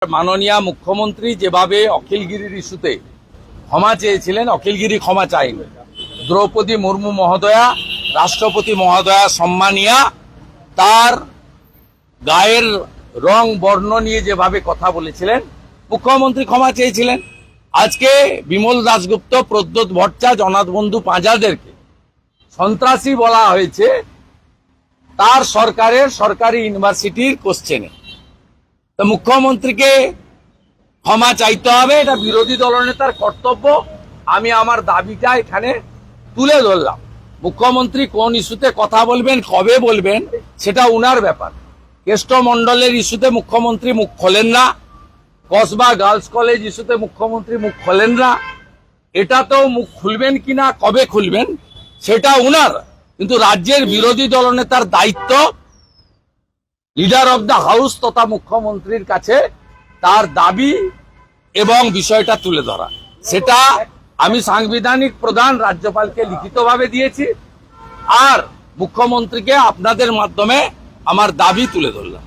মাননীয় মুখ্যমন্ত্রী যেভাবে অখিলগিরির ইস্যুতে ক্ষমা চেয়েছিলেন, অখিলগিরি ক্ষমা চাইনি। দ্রৌপদী মুর্মু মহোদয়া, রাষ্ট্রপতি মহোদয়া সম্মানিয়া তার গায়ের রং বর্ণ নিয়ে যেভাবে কথা বলেছিলেন, মুখ্যমন্ত্রী ক্ষমা চেয়েছিলেন। আজকে বিমল দাশগুপ্ত, প্রদ্যোৎ ভট্টাচার্য, জগন্নাথ বন্ধু পাঁজাদেরকে সন্ত্রাসী বলা হয়েছে তার সরকারের সরকারি ইউনিভার্সিটির কোশ্চেনে। তো মুখ্যমন্ত্রীকে ক্ষমা চাইতে হবে, এটা বিরোধী দলনেতার কর্তব্য। আমি আমার দাবিটা এখানে তুলে ধরলাম। মুখ্যমন্ত্রী কোন ইস্যুতে কথা বলবেন, কবে বলবেন, সেটা উনার ব্যাপার। কেষ্টমণ্ডলের ইস্যুতে মুখ্যমন্ত্রী মুখ খোলেন না, কসবা গার্লস কলেজ ইস্যুতে মুখ্যমন্ত্রী মুখ খোলেন না। এটাতেও মুখ খুলবেন কিনা, কবে খুলবেন, সেটা উনার। কিন্তু রাজ্যের বিরোধী দলনেতার দায়িত্ব লিডার অব দ্য হাউস তথা মুখ্যমন্ত্রীর কাছে তার দাবি এবং বিষয়টা তুলে ধরা। সেটা আমি সাংবিধানিক প্রধান রাজ্যপালকে লিখিতভাবে দিয়েছি, আর মুখ্যমন্ত্রীকে আপনাদের মাধ্যমে আমার দাবি তুলে ধরলাম।